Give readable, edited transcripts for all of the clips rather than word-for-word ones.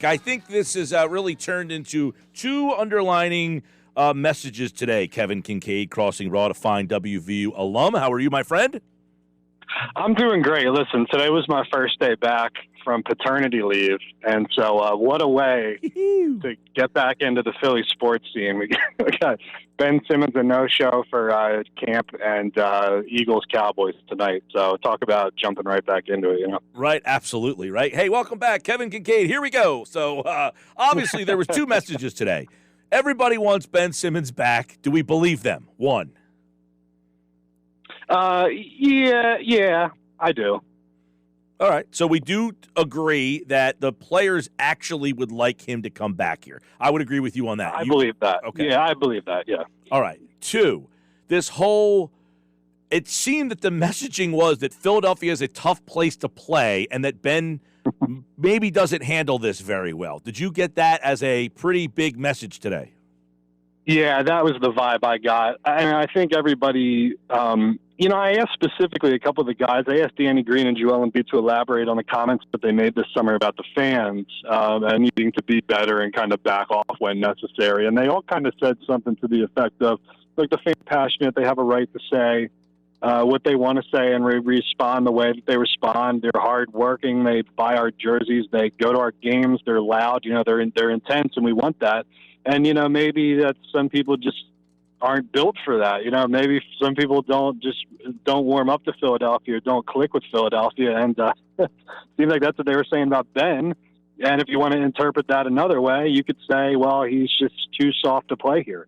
I think this has really turned into two underlining messages today. Kevin Kinkead, Crossing Raw, to find WVU alum. How are you, my friend? I'm doing great. Listen, today was my first day back from paternity leave, and so what a way to get back into the Philly sports scene. We got Ben Simmons a no-show for camp, and Eagles-Cowboys tonight. So talk about jumping right back into it, Right, absolutely, right. Hey, welcome back, Kevin Kinkead. Here we go. So obviously there was two messages today. Everybody wants Ben Simmons back. Do we believe them? One. Yeah, I do. All right. So we do agree that the players actually would like him to come back here. I would agree with you on that. I believe that. Okay. Yeah, I believe that, yeah. All right. Two, it seemed that the messaging was that Philadelphia is a tough place to play and that Ben maybe doesn't handle this very well. Did you get that as a pretty big message today? Yeah, that was the vibe I got. I think everybody, I asked specifically a couple of the guys. I asked Danny Green and Joel Embiid to elaborate on the comments that they made this summer about the fans and needing to be better and kind of back off when necessary. And they all kind of said something to the effect of, like, the fans are passionate, they have a right to say what they want to say and respond the way that they respond. They're hardworking. They buy our jerseys. They go to our games. They're loud. They're intense, and we want that. And, maybe that some people just aren't built for that. Maybe some people don't warm up to Philadelphia or don't click with Philadelphia. And seems like that's what they were saying about Ben. And if you want to interpret that another way, you could say, well, he's just too soft to play here.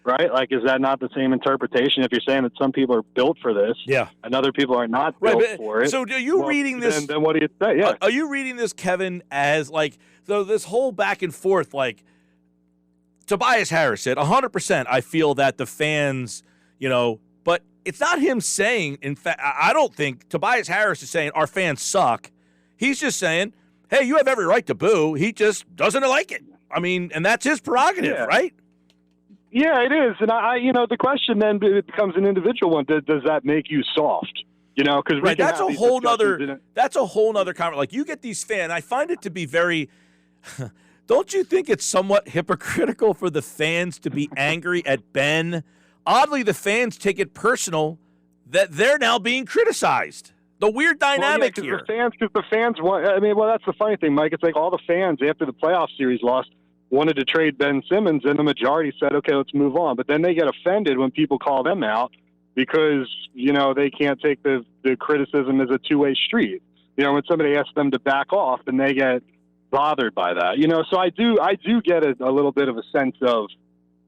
Right? Like, is that not the same interpretation? If you're saying that some people are built for this, yeah, and other people are not built for it. So are you reading this? Then what do you say? Yeah. Are you reading this, Kevin, as so this whole back and forth, Tobias Harris said, 100%, I feel that the fans, but it's not him saying, in fact, I don't think Tobias Harris is saying our fans suck. He's just saying, hey, you have every right to boo. He just doesn't like it. I mean, and that's his prerogative, right? Yeah, it is. And the question then becomes an individual one. Does that make you soft? Because right, that's a whole nother comment. Like, you get these fans, I find it to be very don't you think it's somewhat hypocritical for the fans to be angry at Ben? Oddly, the fans take it personal that they're now being criticized. The weird dynamic here. Because the fans want. That's the funny thing, Mike. It's like all the fans after the playoff series lost wanted to trade Ben Simmons, and the majority said, "Okay, let's move on." But then they get offended when people call them out because they can't take the criticism as a two-way street. When somebody asks them to back off, and they get bothered by that, so I do get a little bit of a sense of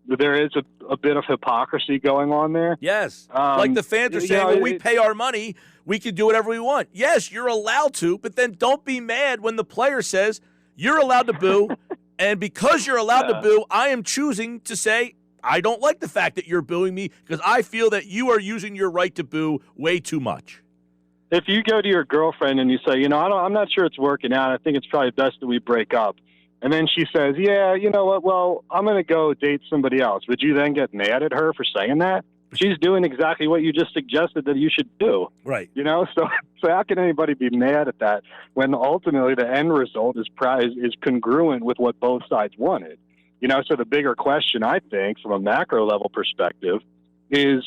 there is a bit of hypocrisy going on there. Yes. Like the fans are saying, well, we pay our money, we can do whatever we want. Yes, you're allowed to, but then don't be mad when the player says you're allowed to boo, and because you're allowed to boo, I am choosing to say I don't like the fact that you're booing me because I feel that you are using your right to boo way too much. If you go to your girlfriend and you say, I'm not sure it's working out, I think it's probably best that we break up. And then she says, yeah, you know what, well, I'm going to go date somebody else. Would you then get mad at her for saying that? She's doing exactly what you just suggested that you should do. Right. So how can anybody be mad at that when ultimately the end result is congruent with what both sides wanted? So the bigger question, I think, from a macro level perspective is,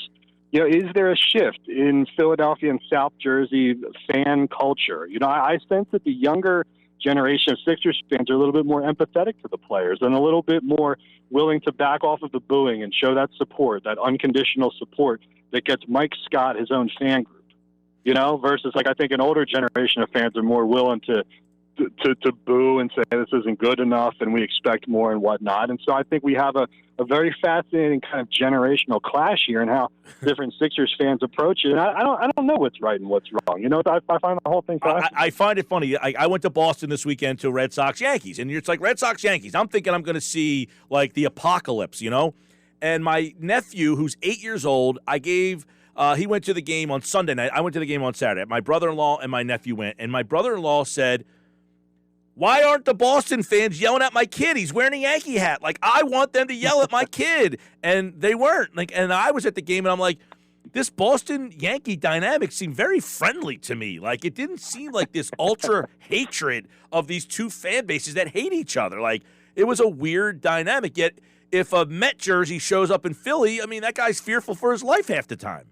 is there a shift in Philadelphia and South Jersey fan culture? I sense that the younger generation of Sixers fans are a little bit more empathetic to the players and a little bit more willing to back off of the booing and show that support, that unconditional support that gets Mike Scott his own fan group, versus I think an older generation of fans are more willing to boo and say this isn't good enough and we expect more and whatnot. And so I think we have a very fascinating kind of generational clash here in how different Sixers fans approach it. And I don't know what's right and what's wrong. I find the whole thing fascinating. I find it funny. I went to Boston this weekend to Red Sox-Yankees, and it's like Red Sox-Yankees. I'm thinking I'm going to see like the apocalypse, And my nephew, who's 8 years old, he went to the game on Sunday night. I went to the game on Saturday. My brother-in-law and my nephew went, and my brother-in-law said, why aren't the Boston fans yelling at my kid? He's wearing a Yankee hat. Like, I want them to yell at my kid. And they weren't. And I was at the game, and I'm like, this Boston Yankee dynamic seemed very friendly to me. Like, it didn't seem like this ultra hatred of these two fan bases that hate each other. Like, it was a weird dynamic. Yet, if a Met jersey shows up in Philly, I mean, that guy's fearful for his life half the time.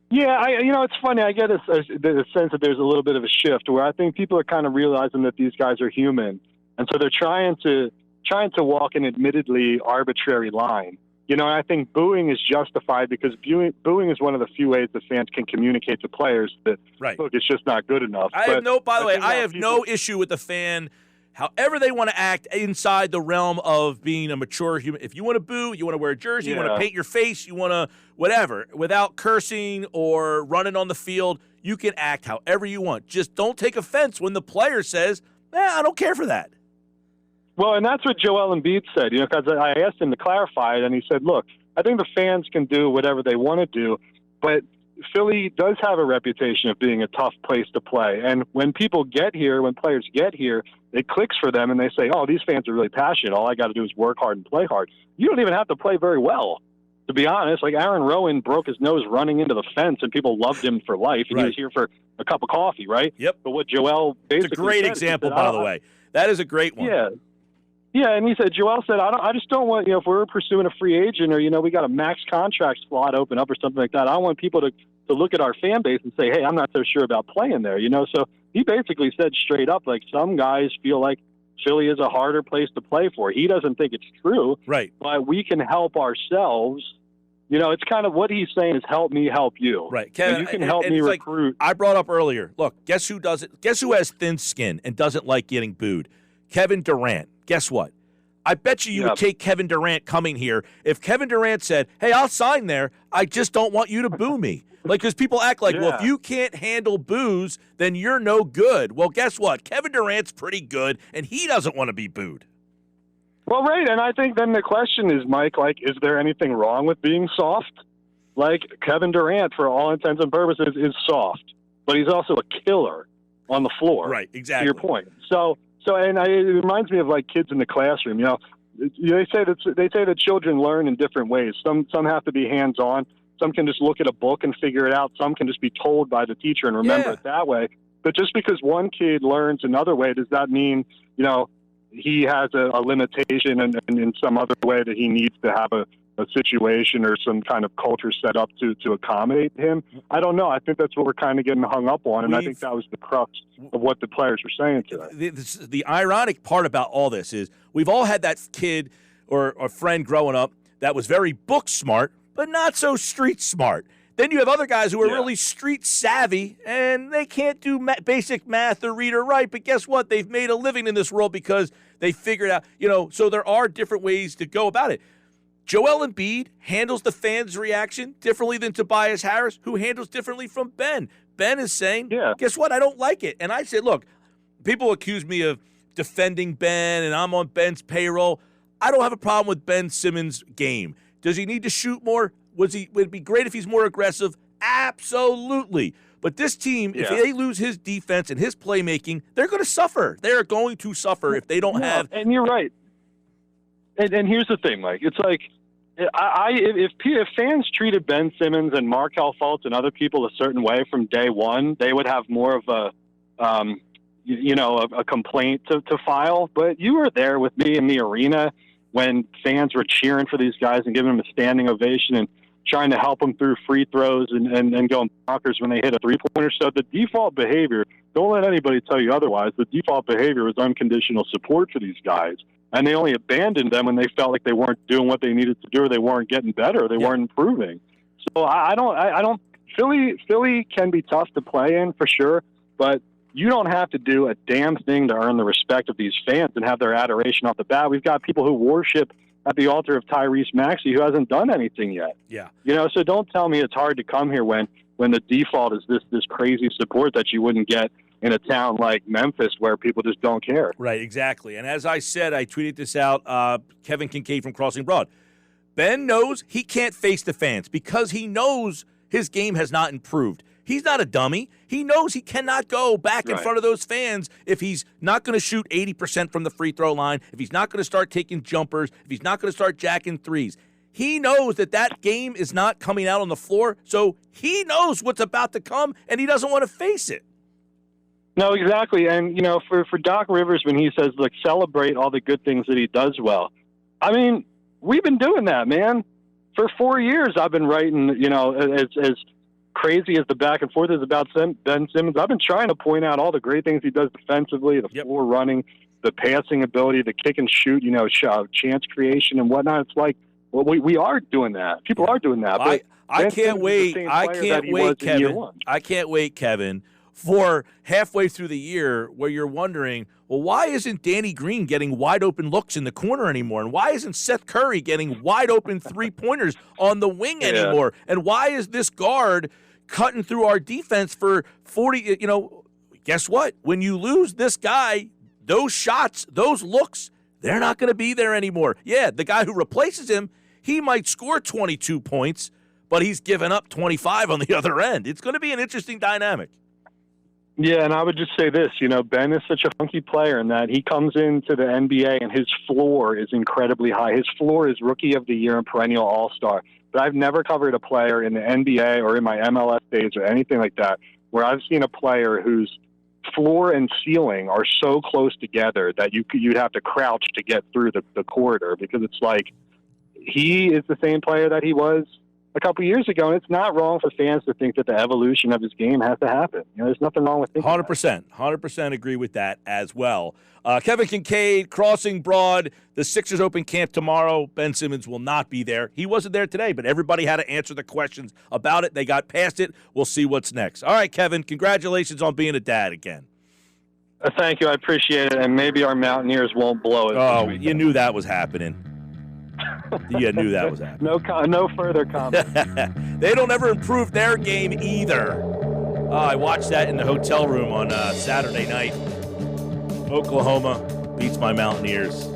Yeah, it's funny. I get a sense that there's a little bit of a shift where I think people are kind of realizing that these guys are human, and so they're trying to walk an admittedly arbitrary line. And I think booing is justified because booing is one of the few ways that fans can communicate to players that, look, it's just not good enough. I have no issue with the fan, however they want to act inside the realm of being a mature human. If you want to boo, you want to wear a jersey, you want to paint your face, you want to whatever, without cursing or running on the field, you can act however you want. Just don't take offense when the player says, I don't care for that. Well, and that's what Joel Embiid said, because I asked him to clarify it, and he said, look, I think the fans can do whatever they want to do, but Philly does have a reputation of being a tough place to play. And when people get here, when players get here, it clicks for them, and they say, oh, these fans are really passionate. All I got to do is work hard and play hard. You don't even have to play very well, to be honest. Like, Aaron Rowan broke his nose running into the fence, and people loved him for life, and he was here for a cup of coffee, right? Yep. But what Joel basically It's a great example, by the way. That is a great one. Yeah. Yeah, and he said, Joel said, I just don't want, if we're pursuing a free agent or, we got a max contract slot open up or something like that, I want people to look at our fan base and say, hey, I'm not so sure about playing there, So he basically said straight up, like, some guys feel like Philly is a harder place to play for. He doesn't think it's true. Right. But we can help ourselves. It's kind of what he's saying is help me help you. Right. Kevin, you can help me recruit. Like I brought up earlier, look, guess who has thin skin and doesn't like getting booed? Kevin Durant. Guess what? I bet you would take Kevin Durant coming here if Kevin Durant said, hey, I'll sign there. I just don't want you to boo me. Like, because people act like, well, if you can't handle boos, then you're no good. Well, guess what? Kevin Durant's pretty good, and he doesn't want to be booed. Well, right, and I think then the question is, Mike, like, is there anything wrong with being soft? Like, Kevin Durant, for all intents and purposes, is soft, but he's also a killer on the floor. Right, exactly. To your point. And it reminds me of, like, kids in the classroom. They say that children learn in different ways. Some have to be hands-on. Some can just look at a book and figure it out. Some can just be told by the teacher and remember it that way. But just because one kid learns another way, does that mean, he has a limitation and in some other way that he needs to have a situation or some kind of culture set up to accommodate him? I don't know. I think that's what we're kind of getting hung up on, and I think that was the crux of what the players were saying today. The ironic part about all this is we've all had that kid or friend growing up that was very book smart, but not so street smart. Then you have other guys who are really street savvy, and they can't do basic math or read or write, but guess what? They've made a living in this world because they figured out, so there are different ways to go about it. Joel Embiid handles the fans' reaction differently than Tobias Harris, who handles differently from Ben. Ben is saying, guess what? I don't like it. And I said, look, people accuse me of defending Ben, and I'm on Ben's payroll. I don't have a problem with Ben Simmons' game. Does he need to shoot more? Would it be great if he's more aggressive? Absolutely. But this team, if they lose his defense and his playmaking, they're going to suffer. They are going to suffer if they don't have. And you're right. And here's the thing, Mike. It's like, if fans treated Ben Simmons and Markelle Fultz and other people a certain way from day one, they would have more of a complaint to file. But you were there with me in the arena when fans were cheering for these guys and giving them a standing ovation and trying to help them through free throws and going bonkers when they hit a three-pointer. So the default behavior, don't let anybody tell you otherwise, the default behavior was unconditional support for these guys. And they only abandoned them when they felt like they weren't doing what they needed to do, or they weren't getting better, or they weren't improving. So I don't. Philly can be tough to play in for sure, but you don't have to do a damn thing to earn the respect of these fans and have their adoration off the bat. We've got people who worship at the altar of Tyrese Maxey who hasn't done anything yet. Yeah. So don't tell me it's hard to come here when the default is this crazy support that you wouldn't get in a town like Memphis where people just don't care. Right, exactly. And as I said, I tweeted this out, Kevin Kinkead from Crossing Broad. Ben knows he can't face the fans because he knows his game has not improved. He's not a dummy. He knows he cannot go back in front of those fans if he's not going to shoot 80% from the free throw line, if he's not going to start taking jumpers, if he's not going to start jacking threes. he knows that game is not coming out on the floor, so he knows what's about to come, and he doesn't want to face it. No, exactly. And, for Doc Rivers, when he says, look, celebrate all the good things that he does well, I mean, we've been doing that, man. For 4 years, I've been writing, as crazy as the back and forth is about Ben Simmons. I've been trying to point out all the great things he does defensively, the floor running, the passing ability, the kick and shoot, chance creation and whatnot. It's like, well, we are doing that. People are doing that. But I can't wait. I can't wait, Kevin. I can't wait, Kevin, for halfway through the year where you're wondering, well, why isn't Danny Green getting wide open looks in the corner anymore? And why isn't Seth Curry getting wide open three-pointers on the wing anymore? And why is this guard cutting through our defense for 40? Guess what? When you lose this guy, those shots, those looks, they're not going to be there anymore. Yeah, the guy who replaces him, he might score 22 points, but he's given up 25 on the other end. It's going to be an interesting dynamic. Yeah, and I would just say this, Ben is such a funky player in that he comes into the NBA and his floor is incredibly high. His floor is Rookie of the Year and perennial All-Star. But I've never covered a player in the NBA or in my MLS days or anything like that where I've seen a player whose floor and ceiling are so close together that you'd have to crouch to get through the corridor, because it's like he is the same player that he was a couple years ago, and it's not wrong for fans to think that the evolution of his game has to happen. There's nothing wrong with thinking 100% agree with that as well. Kevin Kinkead, Crossing Broad, the Sixers open camp tomorrow. Ben Simmons will not be there. He wasn't there today, but everybody had to answer the questions about it. They got past it. We'll see what's next. All right, Kevin, congratulations on being a dad again. Thank you. I appreciate it, and maybe our Mountaineers won't blow it. Oh, you knew that was happening. You knew that was happening. No further comment. They don't ever improve their game either. I watched that in the hotel room on Saturday night. Oklahoma beats my Mountaineers.